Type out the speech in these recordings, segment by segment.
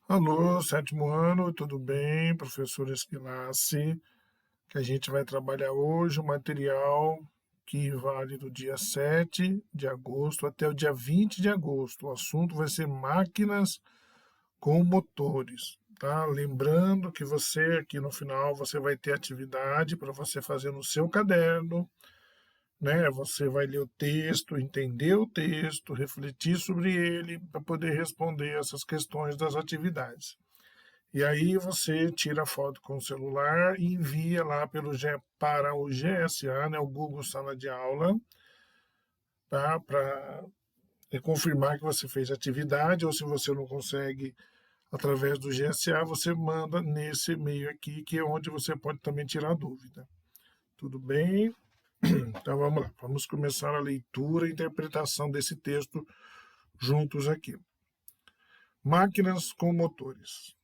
Alô, sétimo ano, tudo bem? Professor Esquilassi, que a gente vai trabalhar hoje o material que vale do dia 7 de agosto até o dia 20 de agosto. O assunto vai ser máquinas com motores, tá? Lembrando que você aqui no final você vai ter atividade para você fazer no seu caderno, né? Você vai ler o texto, entender o texto, refletir sobre ele para poder responder essas questões das atividades. E aí você tira a foto com o celular e envia lá para o GSA, né, o Google Sala de Aula, tá? Para confirmar que você fez a atividade, ou se você não consegue através do GSA, você manda nesse e-mail aqui, que é onde você pode também tirar dúvida. Tudo bem? Então vamos lá, vamos começar a leitura e interpretação desse texto juntos aqui. Máquinas com motores.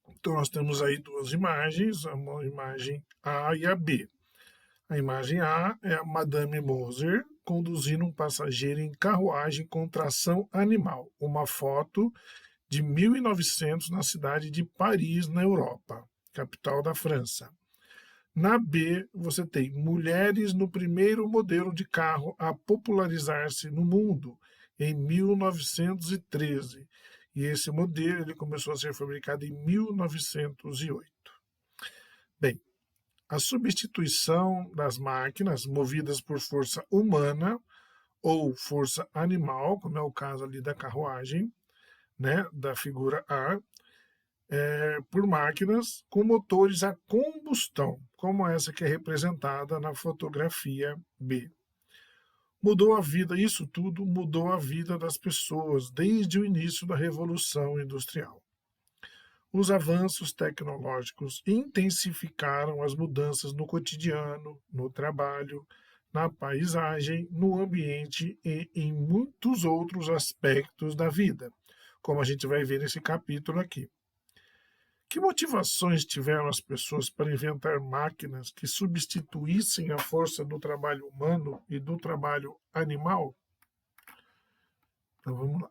Então nós temos aí duas imagens, a imagem A e a B. A imagem A é a Madame Moser conduzindo um passageiro em carruagem com tração animal. Uma foto de 1900 na cidade de Paris, na Europa, capital da França. Na B, você tem mulheres no primeiro modelo de carro a popularizar-se no mundo, em 1913. E esse modelo ele começou a ser fabricado em 1908. Bem, a substituição das máquinas movidas por força humana ou força animal, como é o caso ali da carruagem, né, da figura A, por máquinas com motores a combustão, como essa que é representada na fotografia B. Mudou a vida, isso tudo mudou a vida das pessoas desde o início da Revolução Industrial. Os avanços tecnológicos intensificaram as mudanças no cotidiano, no trabalho, na paisagem, no ambiente e em muitos outros aspectos da vida, como a gente vai ver nesse capítulo aqui. Que motivações tiveram as pessoas para inventar máquinas que substituíssem a força do trabalho humano e do trabalho animal? Então vamos lá.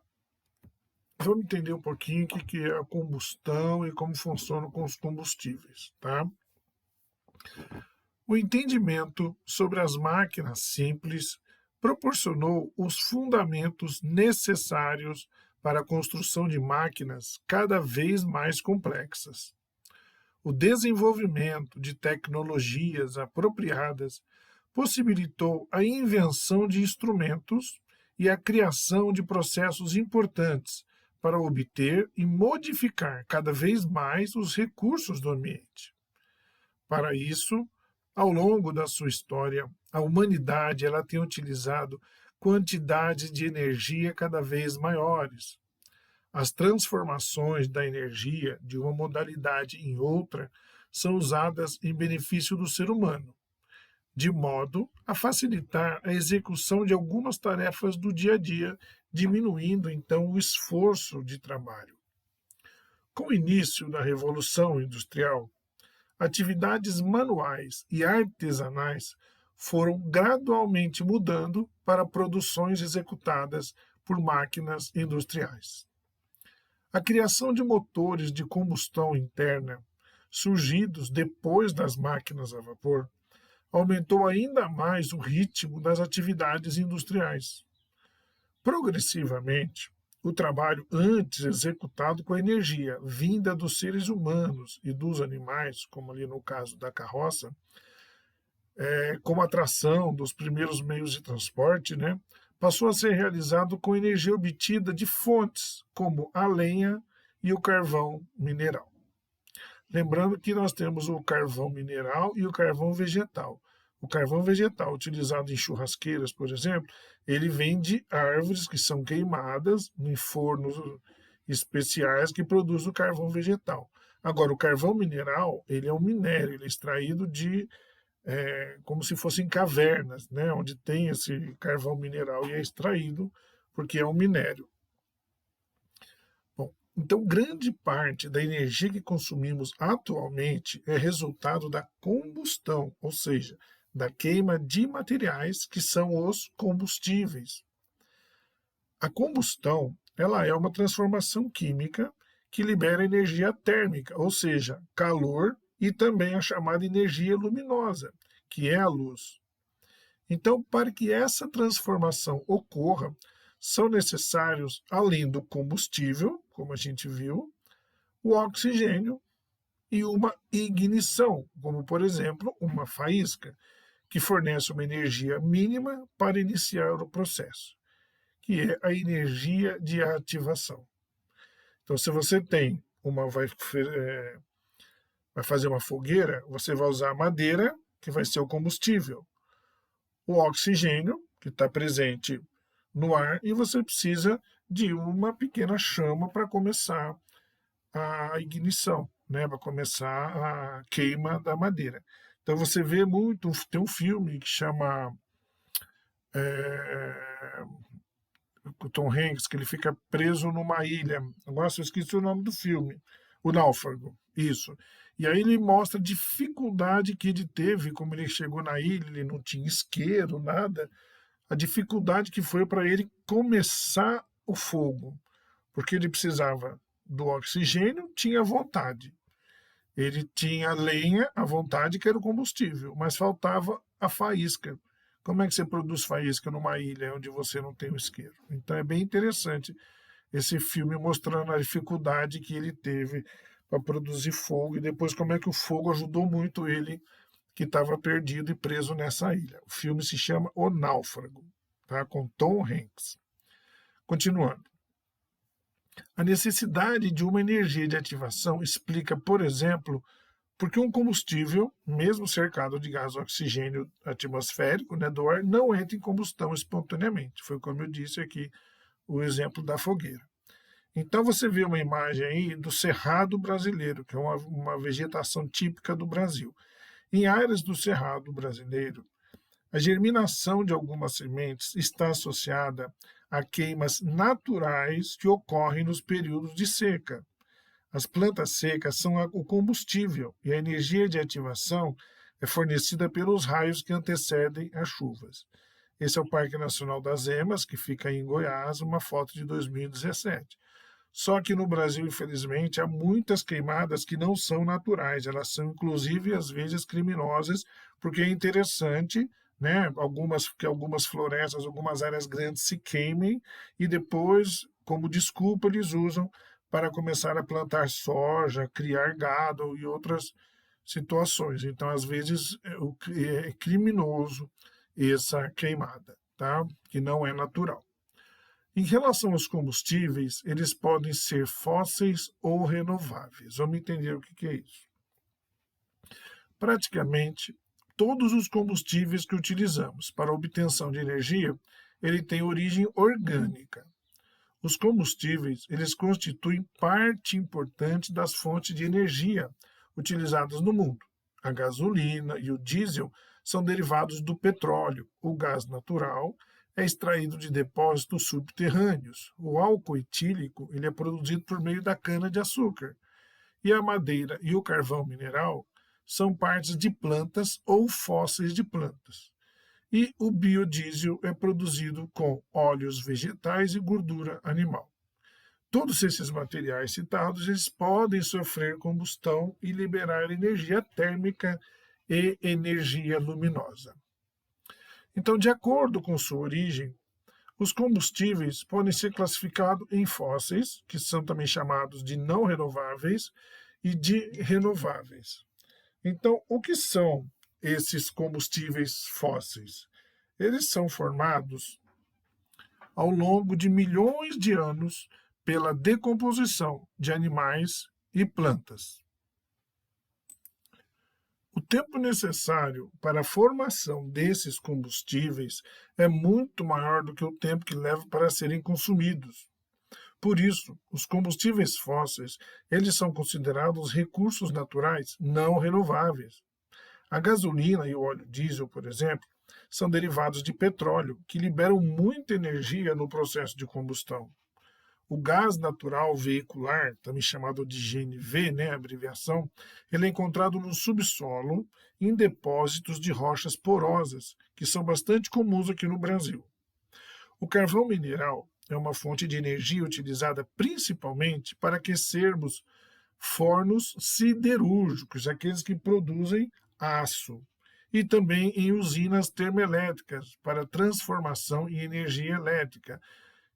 Vamos entender um pouquinho o que é a combustão e como funciona com os combustíveis, tá? O entendimento sobre as máquinas simples proporcionou os fundamentos necessários para a construção de máquinas cada vez mais complexas. O desenvolvimento de tecnologias apropriadas possibilitou a invenção de instrumentos e a criação de processos importantes para obter e modificar cada vez mais os recursos do ambiente. Para isso, ao longo da sua história, a humanidade ela tem utilizado quantidades de energia cada vez maiores. As transformações da energia de uma modalidade em outra são usadas em benefício do ser humano, de modo a facilitar a execução de algumas tarefas do dia a dia, diminuindo então o esforço de trabalho. Com o início da Revolução Industrial, atividades manuais e artesanais foram gradualmente mudando para produções executadas por máquinas industriais. A criação de motores de combustão interna, surgidos depois das máquinas a vapor, aumentou ainda mais o ritmo das atividades industriais. Progressivamente, o trabalho antes executado com a energia vinda dos seres humanos e dos animais, como ali no caso da carroça, como a tração dos primeiros meios de transporte, né, passou a ser realizado com energia obtida de fontes como a lenha e o carvão mineral. Lembrando que nós temos o carvão mineral e o carvão vegetal. O carvão vegetal utilizado em churrasqueiras, por exemplo, ele vem de árvores que são queimadas em fornos especiais que produzem o carvão vegetal. Agora, o carvão mineral, ele é um minério, ele é extraído de como se fossem cavernas, né, onde tem esse carvão mineral e é extraído porque é um minério. Bom, então grande parte da energia que consumimos atualmente é resultado da combustão, ou seja, da queima de materiais que são os combustíveis. A combustão, ela é uma transformação química que libera energia térmica, ou seja, calor, e também a chamada energia luminosa, que é a luz. Então, para que essa transformação ocorra, são necessários, além do combustível, como a gente viu, o oxigênio e uma ignição, como por exemplo uma faísca, que fornece uma energia mínima para iniciar o processo, que é a energia de ativação. Então, se você tem vai fazer uma fogueira, você vai usar a madeira, que vai ser o combustível, o oxigênio, que está presente no ar, e você precisa de uma pequena chama para começar a ignição, né, para começar a queima da madeira. Então você vê muito, tem um filme que chama o Tom Hanks, que ele fica preso numa ilha. Nossa, eu esqueci o nome do filme. O Náufrago, isso. E aí ele mostra a dificuldade que ele teve, como ele chegou na ilha, ele não tinha isqueiro, nada, a dificuldade que foi para ele começar o fogo, porque ele precisava do oxigênio, tinha vontade. Ele tinha lenha à vontade, que era o combustível, mas faltava a faísca. Como é que você produz faísca numa ilha onde você não tem o isqueiro? Então é bem interessante esse filme mostrando a dificuldade que ele teve para produzir fogo e depois como é que o fogo ajudou muito ele que estava perdido e preso nessa ilha. O filme se chama O Náufrago, tá? Com Tom Hanks. Continuando. A necessidade de uma energia de ativação explica, por exemplo, porque um combustível, mesmo cercado de gás oxigênio atmosférico, né, do ar, não entra em combustão espontaneamente. Foi como eu disse aqui, o exemplo da fogueira. Então você vê uma imagem aí do Cerrado brasileiro, que é uma vegetação típica do Brasil. Em áreas do Cerrado brasileiro, a germinação de algumas sementes está associada a queimas naturais que ocorrem nos períodos de seca. As plantas secas são o combustível e a energia de ativação é fornecida pelos raios que antecedem as chuvas. Esse é o Parque Nacional das Emas, que fica em Goiás, uma foto de 2017. Só que no Brasil, infelizmente, há muitas queimadas que não são naturais, elas são inclusive às vezes criminosas, porque é interessante, né, que algumas florestas, algumas áreas grandes se queimem e depois, como desculpa, eles usam para começar a plantar soja, criar gado e outras situações. Então, às vezes, é criminoso essa queimada, tá? Que não é natural. Em relação aos combustíveis, eles podem ser fósseis ou renováveis. Vamos entender o que é isso. Praticamente, todos os combustíveis que utilizamos para a obtenção de energia, ele tem origem orgânica. Os combustíveis, eles constituem parte importante das fontes de energia utilizadas no mundo. A gasolina e o diesel são derivados do petróleo. O gás natural é extraído de depósitos subterrâneos. O álcool etílico, ele é produzido por meio da cana-de-açúcar. E a madeira e o carvão mineral são partes de plantas ou fósseis de plantas. E o biodiesel é produzido com óleos vegetais e gordura animal. Todos esses materiais citados, eles podem sofrer combustão e liberar energia térmica e energia luminosa. Então, de acordo com sua origem, os combustíveis podem ser classificados em fósseis, que são também chamados de não renováveis, e de renováveis. Então, o que são esses combustíveis fósseis? Eles são formados ao longo de milhões de anos pela decomposição de animais e plantas. O tempo necessário para a formação desses combustíveis é muito maior do que o tempo que leva para serem consumidos. Por isso, os combustíveis fósseis, eles são considerados recursos naturais não renováveis. A gasolina e o óleo diesel, por exemplo, são derivados de petróleo, que liberam muita energia no processo de combustão. O gás natural veicular, também chamado de GNV, né, a abreviação, ele é encontrado no subsolo em depósitos de rochas porosas, que são bastante comuns aqui no Brasil. O carvão mineral é uma fonte de energia utilizada principalmente para aquecermos fornos siderúrgicos, aqueles que produzem aço, e também em usinas termoelétricas para transformação em energia elétrica.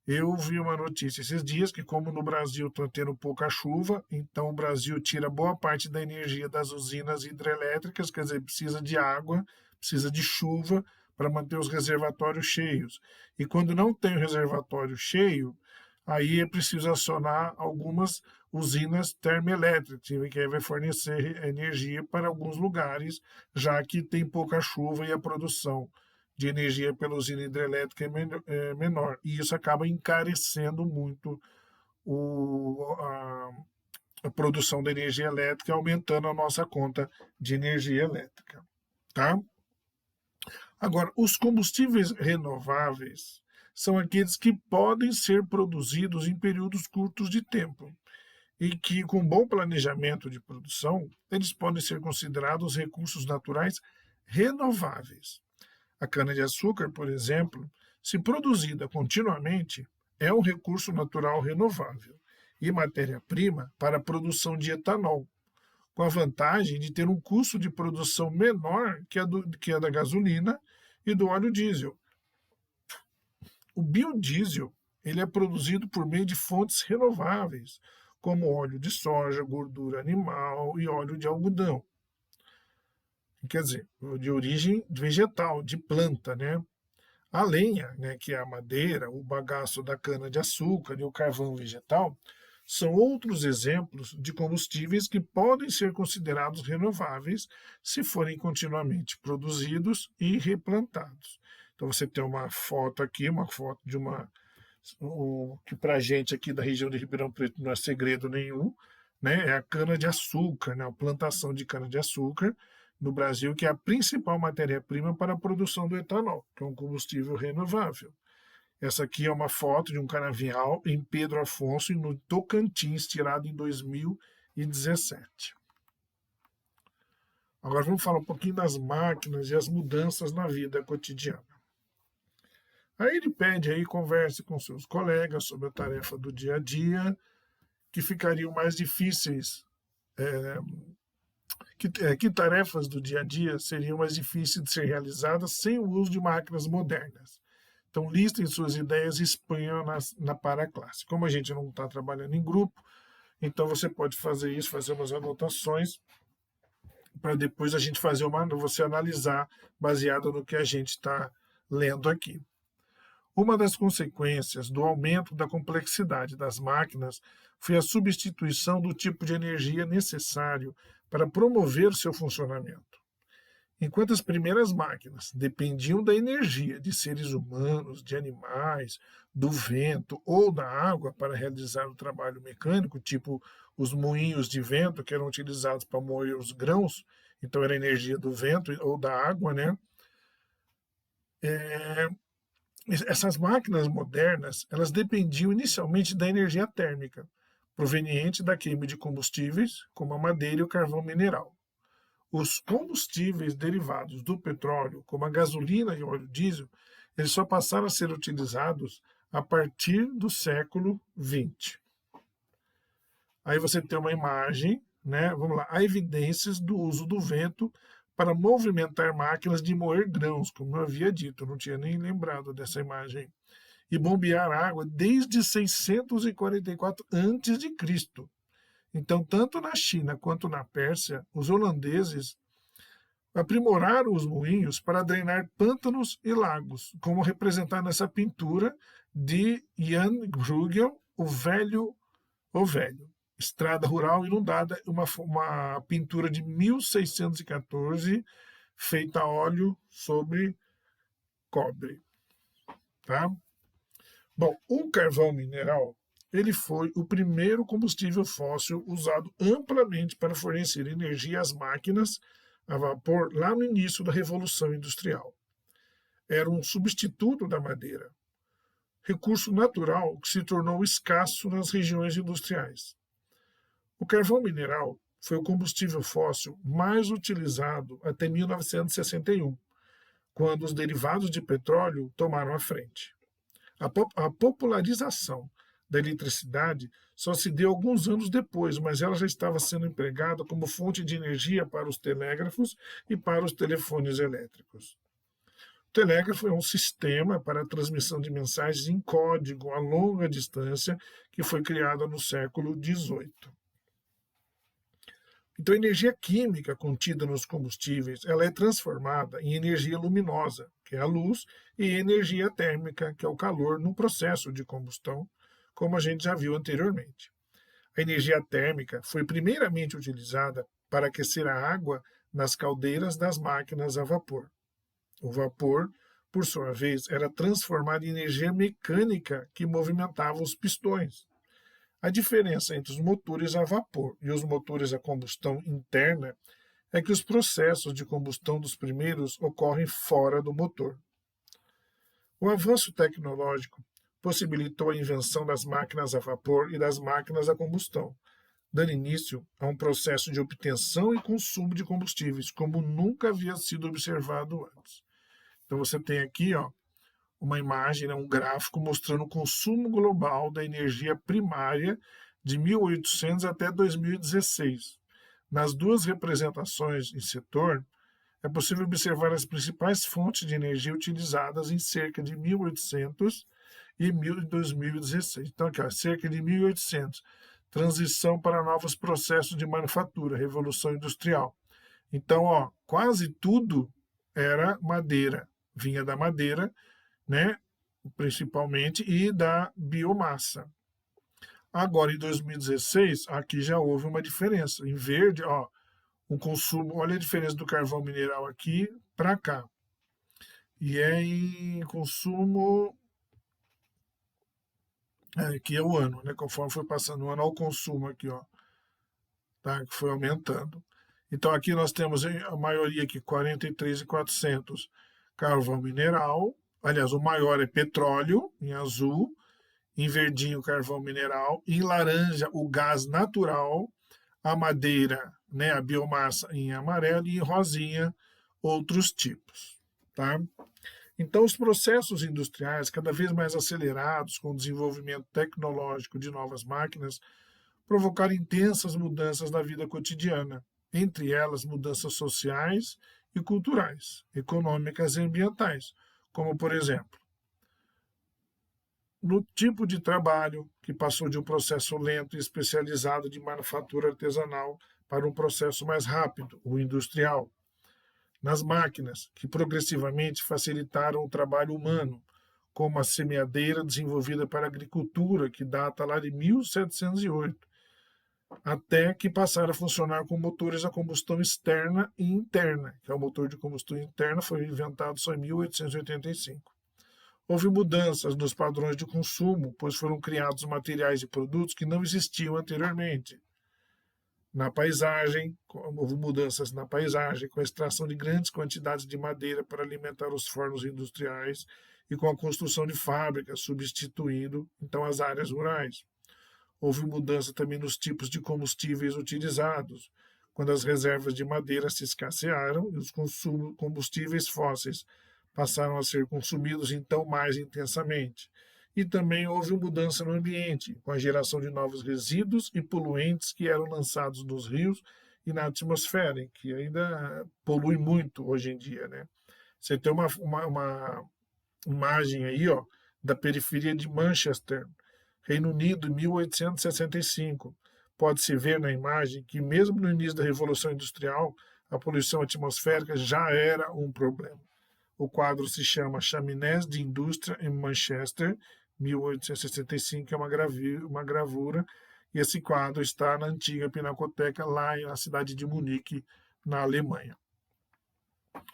Eu vi uma notícia esses dias que, como no Brasil está tendo pouca chuva, então o Brasil tira boa parte da energia das usinas hidrelétricas, quer dizer, precisa de água, precisa de chuva para manter os reservatórios cheios. E quando não tem o reservatório cheio, aí é preciso acionar algumas usinas termoelétricas, que aí vai fornecer energia para alguns lugares, já que tem pouca chuva e a produção de energia pela usina hidrelétrica é menor. E isso acaba encarecendo muito a produção da energia elétrica, aumentando a nossa conta de energia elétrica. Tá? Agora, os combustíveis renováveis são aqueles que podem ser produzidos em períodos curtos de tempo e que, com bom planejamento de produção, eles podem ser considerados recursos naturais renováveis. A cana-de-açúcar, por exemplo, se produzida continuamente, é um recurso natural renovável e matéria-prima para a produção de etanol, com a vantagem de ter um custo de produção menor que a da gasolina e do óleo diesel. O biodiesel ele é produzido por meio de fontes renováveis, como óleo de soja, gordura animal e óleo de algodão. Quer dizer, de origem vegetal, de planta, né? A lenha, né, que é a madeira, o bagaço da cana-de-açúcar e o carvão vegetal, são outros exemplos de combustíveis que podem ser considerados renováveis se forem continuamente produzidos e replantados. Então você tem uma foto aqui, uma foto de que para a gente aqui da região de Ribeirão Preto não é segredo nenhum, né? É a cana-de-açúcar, né? A plantação de cana-de-açúcar no Brasil, que é a principal matéria-prima para a produção do etanol, que é um combustível renovável. Essa aqui é uma foto de um canavial em Pedro Afonso, no Tocantins, tirado em 2017. Agora vamos falar um pouquinho das máquinas e as mudanças na vida cotidiana. Aí ele pede aí, converse com seus colegas sobre a tarefa do dia a dia, que ficariam mais difíceis. Que tarefas do dia a dia seriam mais difíceis de ser realizadas sem o uso de máquinas modernas? Então, listem suas ideias e exponham na para-classe. Como a gente não está trabalhando em grupo, então você pode fazer isso, fazer umas anotações, para depois a gente você analisar baseado no que a gente está lendo aqui. Uma das consequências do aumento da complexidade das máquinas foi a substituição do tipo de energia necessário para promover seu funcionamento. Enquanto as primeiras máquinas dependiam da energia de seres humanos, de animais, do vento ou da água para realizar o trabalho mecânico, tipo os moinhos de vento que eram utilizados para moer os grãos, então era a energia do vento ou da água, né? Essas máquinas modernas, elas dependiam inicialmente da energia térmica, proveniente da queima de combustíveis, como a madeira e o carvão mineral. Os combustíveis derivados do petróleo, como a gasolina e o óleo diesel, eles só passaram a ser utilizados a partir do século XX. Aí você tem uma imagem, né? Vamos lá, há evidências do uso do vento para movimentar máquinas de moer grãos, como eu havia dito, eu não tinha nem lembrado dessa imagem, e bombear água desde 644 a.C. Então, tanto na China quanto na Pérsia, os holandeses aprimoraram os moinhos para drenar pântanos e lagos, como representado nessa pintura de Jan Bruegel, o Velho. Estrada Rural Inundada, uma pintura de 1614, feita a óleo sobre cobre. Tá? Bom, o carvão mineral ele foi o primeiro combustível fóssil usado amplamente para fornecer energia às máquinas a vapor lá no início da Revolução Industrial. Era um substituto da madeira, recurso natural que se tornou escasso nas regiões industriais. O carvão mineral foi o combustível fóssil mais utilizado até 1961, quando os derivados de petróleo tomaram a frente. A popularização da eletricidade só se deu alguns anos depois, mas ela já estava sendo empregada como fonte de energia para os telégrafos e para os telefones elétricos. O telégrafo é um sistema para a transmissão de mensagens em código a longa distância que foi criado no século XVIII. Então, a energia química contida nos combustíveis, ela é transformada em energia luminosa, que é a luz, e energia térmica, que é o calor, no processo de combustão, como a gente já viu anteriormente. A energia térmica foi primeiramente utilizada para aquecer a água nas caldeiras das máquinas a vapor. O vapor, por sua vez, era transformado em energia mecânica que movimentava os pistões. A diferença entre os motores a vapor e os motores a combustão interna é que os processos de combustão dos primeiros ocorrem fora do motor. O avanço tecnológico possibilitou a invenção das máquinas a vapor e das máquinas a combustão, dando início a um processo de obtenção e consumo de combustíveis, como nunca havia sido observado antes. Então você tem aqui, uma imagem, um gráfico mostrando o consumo global da energia primária de 1800 até 2016. Nas duas representações em setor, é possível observar as principais fontes de energia utilizadas em cerca de 1800 e 2016. Então, aqui, cerca de 1800, transição para novos processos de manufatura, revolução industrial. Então, quase tudo era madeira, vinha da madeira, né, principalmente, e da biomassa. Agora, em 2016, aqui já houve uma diferença. Em verde, o consumo, olha a diferença do carvão mineral aqui para cá. E é em consumo, que é o ano, né, conforme foi passando o ano, ao consumo aqui, tá, que foi aumentando. Então, aqui nós temos a maioria aqui, 43.400 carvão mineral. Aliás, o maior é petróleo, em azul, em verdinho, carvão mineral, em laranja, o gás natural, a madeira, né, a biomassa em amarelo, e em rosinha, outros tipos. Tá? Então, os processos industriais, cada vez mais acelerados com o desenvolvimento tecnológico de novas máquinas, provocaram intensas mudanças na vida cotidiana, entre elas mudanças sociais e culturais, econômicas e ambientais, como, por exemplo, no tipo de trabalho, que passou de um processo lento e especializado de manufatura artesanal para um processo mais rápido, o industrial. Nas máquinas, que progressivamente facilitaram o trabalho humano, como a semeadeira desenvolvida para a agricultura, que data lá de 1708, até que passaram a funcionar com motores a combustão externa e interna, que é o motor de combustão interna, foi inventado só em 1885. Houve mudanças nos padrões de consumo, pois foram criados materiais e produtos que não existiam anteriormente. Na paisagem, houve mudanças na paisagem, com a extração de grandes quantidades de madeira para alimentar os fornos industriais e com a construção de fábricas, substituindo, então, as áreas rurais. Houve mudança também nos tipos de combustíveis utilizados, quando as reservas de madeira se escassearam e os combustíveis fósseis passaram a ser consumidos então mais intensamente. E também houve mudança no ambiente, com a geração de novos resíduos e poluentes que eram lançados nos rios e na atmosfera, que ainda polui muito hoje em dia. Né? Você tem uma imagem aí, da periferia de Manchester, Reino Unido, 1865. Pode-se ver na imagem que, mesmo no início da Revolução Industrial, a poluição atmosférica já era um problema. O quadro se chama Chaminés de Indústria em Manchester, 1865, é uma gravura, e esse quadro está na antiga Pinacoteca, lá na cidade de Munique, na Alemanha.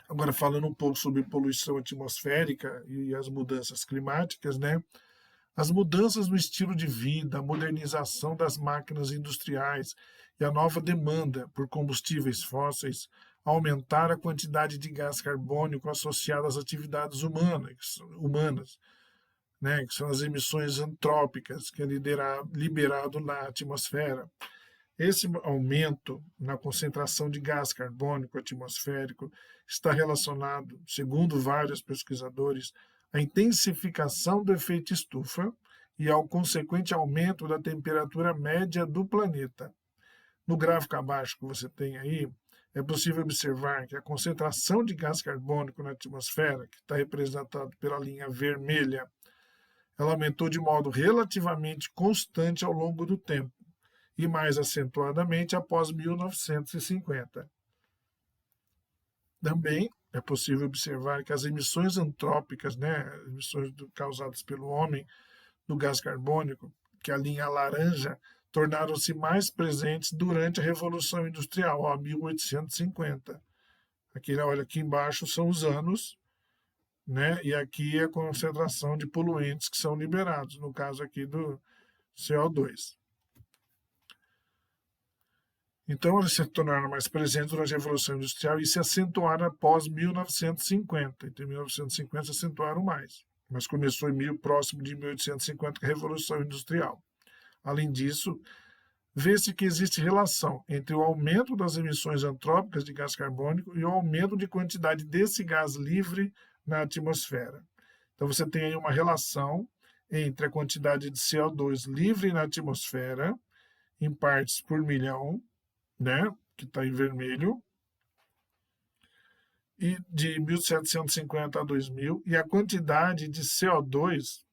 Agora, falando um pouco sobre poluição atmosférica e as mudanças climáticas, né? As mudanças no estilo de vida, a modernização das máquinas industriais e a nova demanda por combustíveis fósseis aumentaram a quantidade de gás carbônico associado às atividades humanas, né, que são as emissões antrópicas, que é liberado na atmosfera. Esse aumento na concentração de gás carbônico atmosférico está relacionado, segundo vários pesquisadores, a intensificação do efeito estufa e ao consequente aumento da temperatura média do planeta. No gráfico abaixo que você tem aí, é possível observar que a concentração de gás carbônico na atmosfera, que está representado pela linha vermelha, ela aumentou de modo relativamente constante ao longo do tempo, e mais acentuadamente após 1950. Também é possível observar que as emissões antrópicas, emissões causadas pelo homem do gás carbônico, que a linha laranja, tornaram-se mais presentes durante a Revolução Industrial, 1850. Olha, aqui embaixo são os anos, e aqui é a concentração de poluentes que são liberados, no caso aqui do CO2. Então, eles se tornaram mais presentes durante a Revolução Industrial e se acentuaram após 1950. Então, em 1950 se acentuaram mais, mas começou próximo de 1850 com a Revolução Industrial. Além disso, vê-se que existe relação entre o aumento das emissões antrópicas de gás carbônico e o aumento de quantidade desse gás livre na atmosfera. Então, você tem aí uma relação entre a quantidade de CO2 livre na atmosfera, em partes por milhão, que está em vermelho, e de 1750 a 2000, e a quantidade de CO2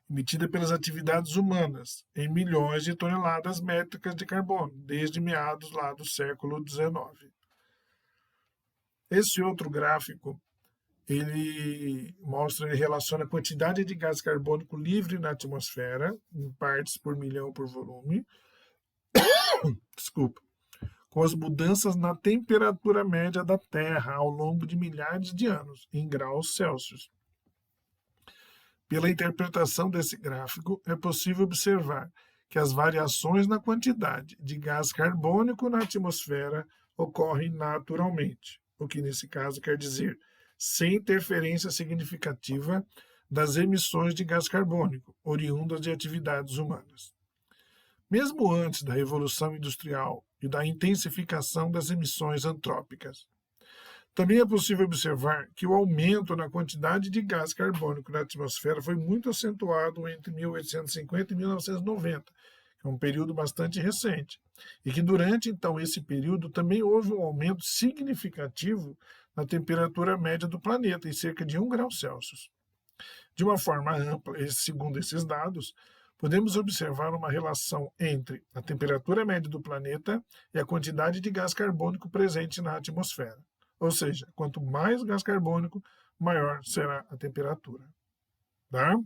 emitida pelas atividades humanas, em milhões de toneladas métricas de carbono, desde meados lá do século XIX. Esse outro gráfico, ele relaciona a quantidade de gás carbônico livre na atmosfera, em partes por milhão por volume, com as mudanças na temperatura média da Terra ao longo de milhares de anos, em graus Celsius. Pela interpretação desse gráfico, é possível observar que as variações na quantidade de gás carbônico na atmosfera ocorrem naturalmente, o que nesse caso quer dizer sem interferência significativa das emissões de gás carbônico, oriundas de atividades humanas. Mesmo antes da Revolução Industrial e da intensificação das emissões antrópicas, também é possível observar que o aumento na quantidade de gás carbônico na atmosfera foi muito acentuado entre 1850 e 1990, que é um período bastante recente, e que durante então esse período também houve um aumento significativo na temperatura média do planeta, em cerca de 1 grau Celsius. De uma forma ampla, segundo esses dados, podemos observar uma relação entre a temperatura média do planeta e a quantidade de gás carbônico presente na atmosfera. Ou seja, quanto mais gás carbônico, maior será a temperatura. Tá?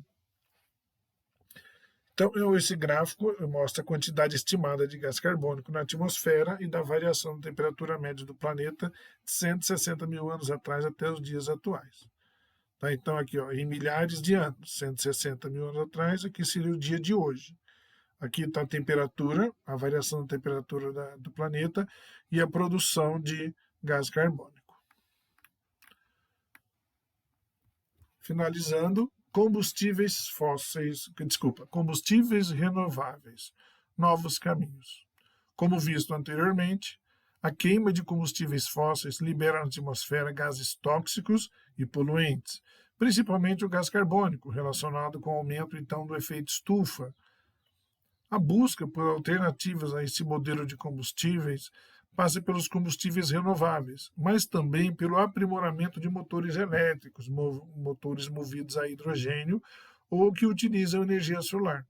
Então, esse gráfico mostra a quantidade estimada de gás carbônico na atmosfera e da variação da temperatura média do planeta de 160 mil anos atrás até os dias atuais. Tá? Então, aqui, em milhares de anos, 160 mil anos atrás, aqui seria o dia de hoje. Aqui está a temperatura, a variação da temperatura do planeta e a produção de gás carbônico. Finalizando, combustíveis renováveis, novos caminhos. Como visto anteriormente, a queima de combustíveis fósseis libera na atmosfera gases tóxicos e poluentes, principalmente o gás carbônico, relacionado com o aumento então do efeito estufa. A busca por alternativas a esse modelo de combustíveis passa pelos combustíveis renováveis, mas também pelo aprimoramento de motores elétricos, motores movidos a hidrogênio ou que utilizam energia solar.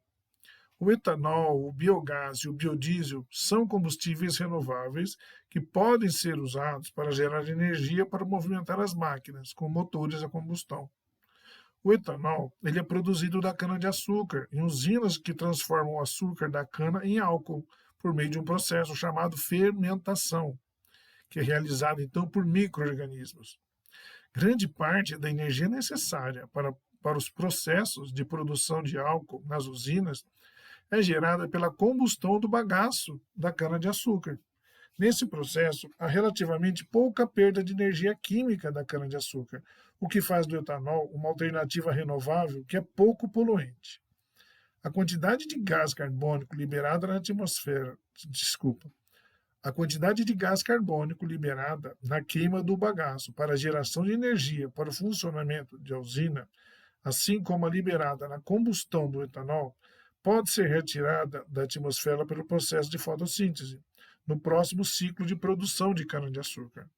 O etanol, o biogás e o biodiesel são combustíveis renováveis que podem ser usados para gerar energia para movimentar as máquinas com motores a combustão. O etanol ele é produzido da cana-de-açúcar em usinas que transformam o açúcar da cana em álcool, por meio de um processo chamado fermentação, que é realizado então por micro-organismos. Grande parte da energia necessária para os processos de produção de álcool nas usinas é gerada pela combustão do bagaço da cana-de-açúcar. Nesse processo, há relativamente pouca perda de energia química da cana-de-açúcar, o que faz do etanol uma alternativa renovável que é pouco poluente. A quantidade de gás carbônico liberada na atmosfera, A quantidade de gás carbônico liberada na queima do bagaço para a geração de energia para o funcionamento de usina, assim como a liberada na combustão do etanol, pode ser retirada da atmosfera pelo processo de fotossíntese, no próximo ciclo de produção de cana-de-açúcar.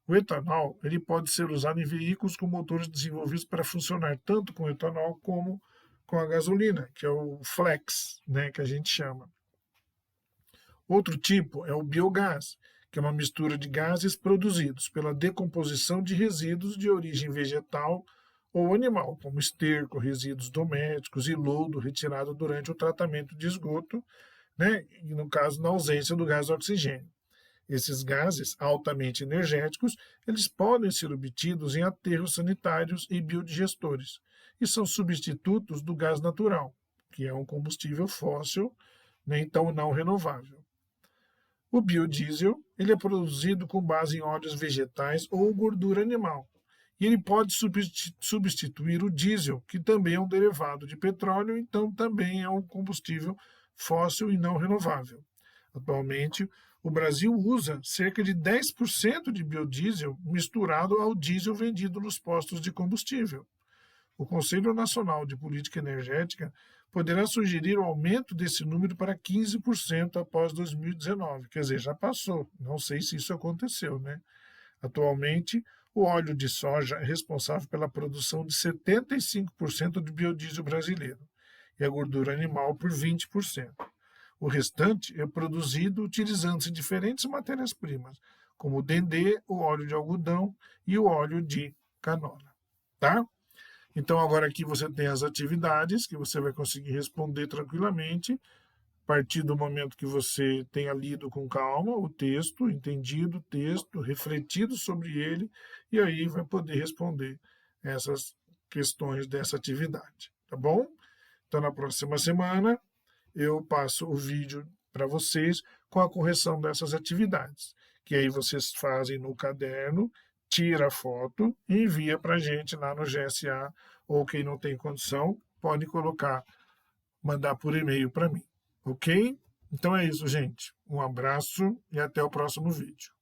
O etanol ele pode ser usado em veículos com motores desenvolvidos para funcionar tanto com etanol como com a gasolina, que é o flex, né, que a gente chama. Outro tipo é o biogás, que é uma mistura de gases produzidos pela decomposição de resíduos de origem vegetal ou animal, como esterco, resíduos domésticos e lodo retirado durante o tratamento de esgoto, né, e no caso, na ausência do gás oxigênio. Esses gases altamente energéticos, eles podem ser obtidos em aterros sanitários e biodigestores, e são substitutos do gás natural, que é um combustível fóssil, né, então não renovável. O biodiesel ele é produzido com base em óleos vegetais ou gordura animal. E ele pode substituir o diesel, que também é um derivado de petróleo, então também é um combustível fóssil e não renovável. Atualmente, o Brasil usa cerca de 10% de biodiesel misturado ao diesel vendido nos postos de combustível. O Conselho Nacional de Política Energética poderá sugerir o aumento desse número para 15% após 2019. Quer dizer, já passou. Não sei se isso aconteceu, né? Atualmente, o óleo de soja é responsável pela produção de 75% do biodiesel brasileiro e a gordura animal por 20%. O restante é produzido utilizando-se diferentes matérias-primas, como o dendê, o óleo de algodão e o óleo de canola. Tá? Então, agora aqui você tem as atividades que você vai conseguir responder tranquilamente, a partir do momento que você tenha lido com calma o texto, entendido o texto, refletido sobre ele, e aí vai poder responder essas questões dessa atividade, tá bom? Então, na próxima semana, eu passo o vídeo para vocês com a correção dessas atividades, que aí vocês fazem no caderno, tira a foto e envia para a gente lá no GSA, ou quem não tem condição, pode colocar, mandar por e-mail para mim, ok? Então é isso, gente. Um abraço e até o próximo vídeo.